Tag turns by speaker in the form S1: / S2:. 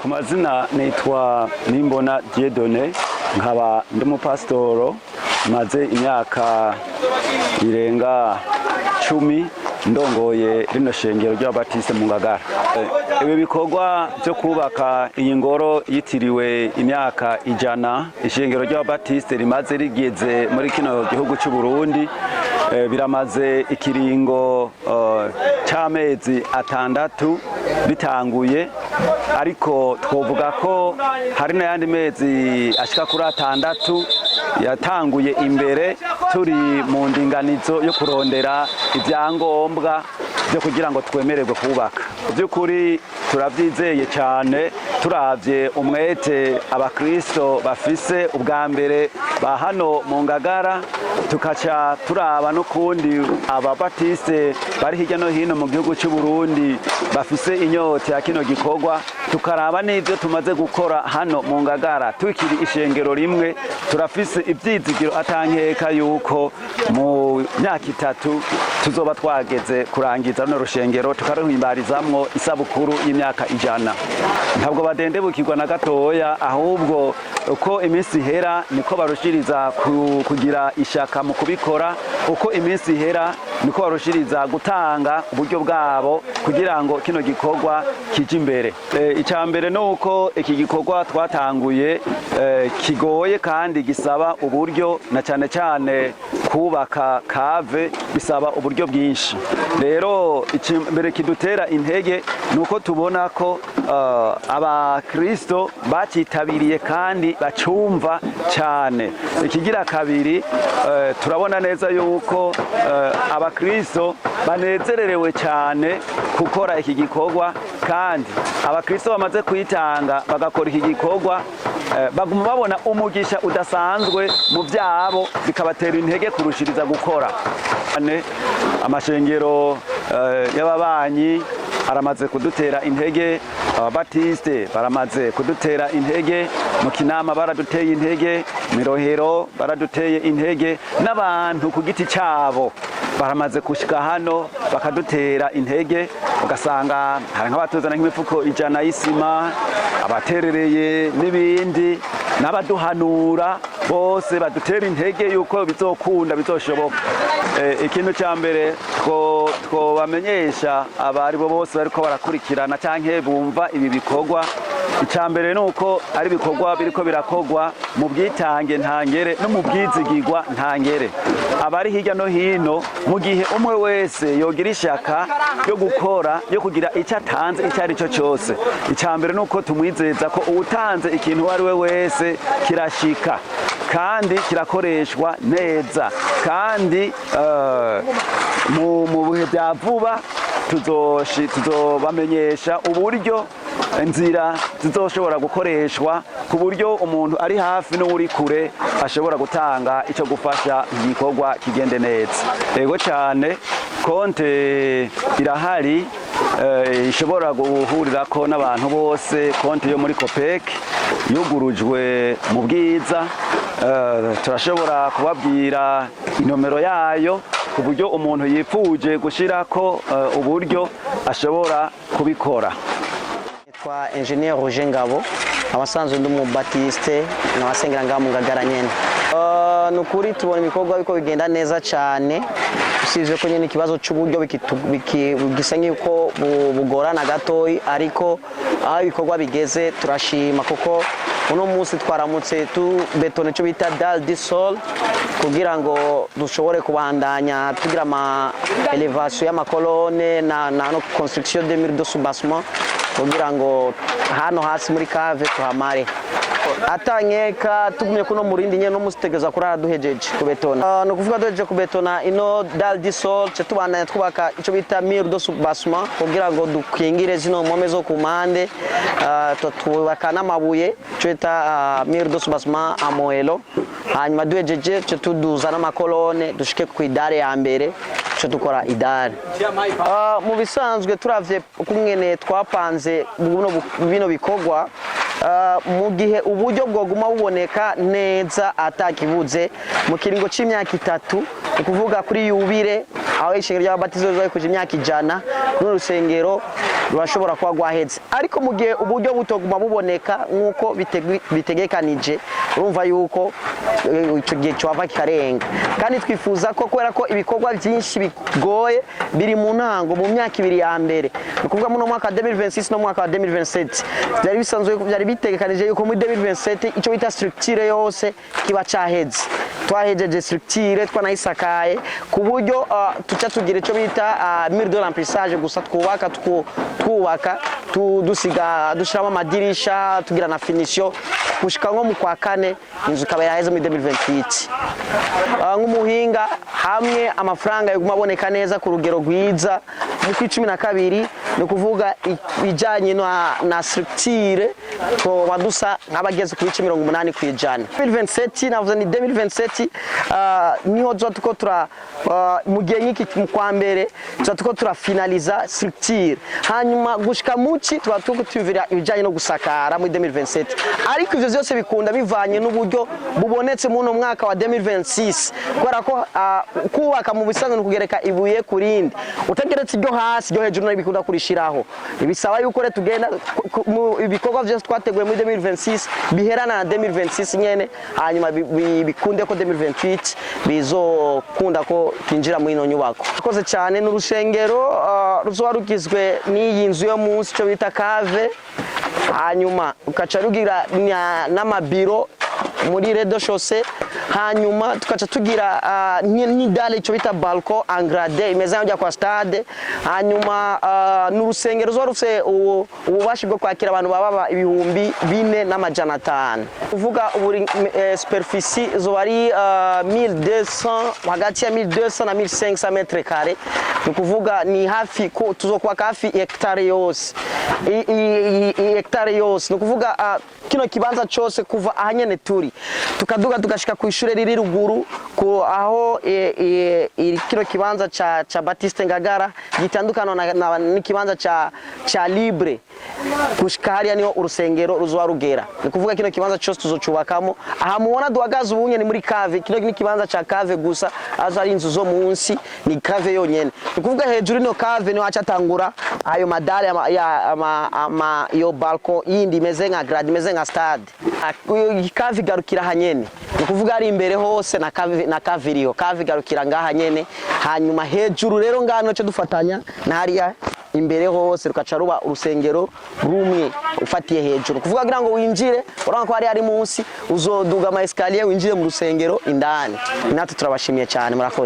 S1: Ku mazina nitwa Nimbona Dieudonné nkaba ndi umupasitoro maze imyaka irenga 10 ndongoye rino shengero ry'Abatiste mu Ngagara. Ibi bikorwa byo kubaka iyi ngoro yitiriwe imyaka 100 ishengero ry'Abatiste rimaze rigeze muri kino gihugu cy'u Burundi, biramaze ikiringo c'amezi 6 bitanguye, ariko twovuga ko hari n'ayandi mezi ashika kuri 6 yatanguye imbere turi mu ndinganizo yo kurondera ibyangombwa byo kugira ngo twemererwe kubaka. By'ukuri turavyizeye cyane turavye umwete abakristo bafise ubwa mbere ba hano mu Ngagara, tukaca turaba no kundi Ababatiste bari hirya no hino mu gihugu cy'u Burundi bafise inyota ya kino gikorwa, tukaraba n'ivyo tumaze gukora hano mu Ngagara tukiri ishengero rimwe. Turafise ivyizigiro atankeka yuko mu myaka 3 tuzoba twageze kurangiza no rushengero tukaruhimbarizamwo isabukuru y'imyaka 100. Ntabwo badendebukirwa na gatoya, ahubwo uko iminsi hera niko barushiriza kugira ishaka mu kubikora, uko iminsi hera niko barushiriza gutanga uburyo bwabo kugira ngo kino gikorwa kije imbere. Icambere nuko iki gikorwa twatanguye kigoye kandi gisaba uburyo, na cyane cyane kubaka kave bisaba uburyo bwinshi. Rero imbere kidutera intege nuko tubona ko abakristo bacitabiriye kandi bacumva cyane. Ikigira kabiri, turabona neza yuko abakristo banezererewe cyane gukora iki gikorwa, kandi abakristo bamaze kwitanga bagakora iki gikorwa baguma babona umugisha udasanzwe mu byabo, bikabatera intege kurushiriza gukora. Amashengero y'ababanyi aramaze kudutera intege, Ababatiste baramaze kudutera intege, mu Kinama baraduteye intege, Mirohero baraduteye intege, n'abantu ku giti cyabo baramaze kushika hano bakadutera intege. Ugasanga hari nk'abatuzana nk'imifuko 100 y'isima, abaterereye n'ibindi, n'abaduhanura bose badutera intege yuko bizokunda bizoshoboka. Ikintu cya mbere twobamenyesha abari bo bose bariko barakurikirana canke bumva ibi bikorwa, icambere nuko ari bikorwa biriko birakogwa mu bwitange ntangere no mu bwizigirwa ntangere. Abari hirya no hino, mu gihe umwe wese yogira ishaka yo gukora, yo kugira icyo atanze icyo ari cyo cyose, icambere nuko tumwizeza ko uwutanze ikintu wari we wese kirashika kandi kirakoreshwa neza, kandi mu bihe bya vuba tuzobamenyesha uburyo inzira zizoshobora gukoreshwa ku buryo umuntu ari hafi n'uri kure ashobora gutanga icyo gufasha igikorwa kigende neza. Ego cyane, konte irahari ishobora guhurirako n'abantu bose, konte yo muri Copec yugurujwe mu Bwiza. Turashobora kubabwira inomero yayo ku buryo umuntu yifuje gushirako uburyo ashobora kubikora.
S2: Kwa Engineer Roger Ngabo, abasanzwe ndi mu Batiste n'abasengera ngaha mu Ngagara nyene. Nukuri tubona ibikorwa biko bigenda neza cyane, usibye ko nyene ikibazo cy'uburyo bigisanye uko bugorana gatoyi, ariko aho ibikorwa bigeze turashima kuko uno munsi twaramutse tu betone cyo bita dalle du sol kugira ngo dushobore kubandanya tugira ama elevation y'amakolone na construction de murs de soubassement kugira ngo hano hasi muri cave tuhamare atanyeka tugumye kuno murindi nyene no musitegeza kurara duhejeje kubetona. No kuvuga duhejeje kubetona ino dalle du sol cyo tubandanya twubaka ico bita murs de soubassement kugira ngo dukingire zino mpome zo kumande, twubaka n'amabuye cyo bita murs de soubassement amoelo, hanyuma duhejeje cyo tuduza n'amakolone dushike ku idare ya mbere cyo dukora idare. Mu bisanzwe turavye ukungene twapanze bino bikorwa, mu gihe uburyo bwoguma buboneka neza atakibuze mu kiringo c'imyaka 3, ukuvuga kuri yubire aho ishengero ry'ababatizwa rizoba rikuje imyaka 100 n'urusengero rurashobora kuba rwaheze. Ariko mu gihe uburyo butoguma buboneka nk'uko bitegekanije, urumva yuko icyo gihe cyava kikarenga. Kandi twifuza ko kubera ko ibikorwa byinshi bigoye biri mu ntango mu myaka 2 ya mbere, ni kuvuga mu mwaka wa 2026 no mu mwaka wa 2027, byari bisanzwe byari bitegekanije yuko muri 2027 icyo bita structure yose kiba cyaheze. Twahejeje structure twanayisakaye ku buryo tuca tugira icyo bita mur de remplissage, gusa twubaka dushiramo amadirisha tugira na finition gushika nko mu kwa 4 inzu ikaba yaheze muri 2028. Nk'umuhinga hamwe amafaranga yaguma aboneka neza ku rugero rwiza mu 12 ni kuvuga bijanye na structure ko badusa nk'abageze kuri 80 kwijana. 2027 navuze ni 2027 niho tuko mu gihe nk'iki mu kwa mbere tuko turafinaliza structure, hanyuma gushika muci tuko tuvira ibijanye no gusakara muri 2027. Ariko ivyo byose bikunda bivanye n'uburyo bubonetse mu no mwaka wa 2026, kubera ko kubaka mu bisanzwe no kugereka ibuye kurindi utageretse iryo hasi ryo hejuru n'ibikunda kurishiraho. Ibisaba yuko re tugenda ibikorwa byose twateguye muri 2026 biherana na 2026 nyene, hanyuma bikunde ko 2028 bizokunda ko twinjira muri ino nyubako. Akoze cyane n'urushengero ruzoba rugizwe n'iyi nzu yo munsi cyo bita cave, hanyuma ukaca rugira n'amabiro muri rez-de-chaussée, hanyuma tukaca tugira n'idale icyo bita balcon engradé imeze nk'ajya kwa stade, hanyuma n'urusengero zo rufite ububasha bwo kwakira abantu baba 4,500. Kuvuga uburi superficie zo ari 1200, hagati ya 1200 na 1500 metre carré, ni kuvuga ni hafi ko tuzokuwa hafi hectare yose, hectare yose, ni kuvuga kino kibanza cyose kuva ahanyene turi tukaduga tugashika ku ishure riri ruguru ko aho kino kibanza cha Baptiste Ngagara gitandukana n'ikibanza cha Libre gushika hariya niho urusengero ruzoba rugera. Ni kuvuga kino kibanza cyose tuzocubakamo aha mubona duhagaze ubunye ni muri cave, kino ni kibanza cha cave gusa, azo ari inzu zo munsi ni cave yonyene. Ni kuvuga hejuru no cave niho acatangura ayo madale yo balcon yindi imeze nka grade imeze nka stade. Cave garukira hanyene, ni kuvuga ari imbere hose na cave iriho, cave garukira ngaha nyene, hanyuma hejuru rero ngano cyo dufatanya na hariya imbere hose rukaca ruba urusengero rumwe ufatiye hejuru. Kuvuga kugira ngo winjire uranga ko ari munsi uzoduga ama escalier winjire mu rusengero indani. Natwe turabashimiye cyane murakoze.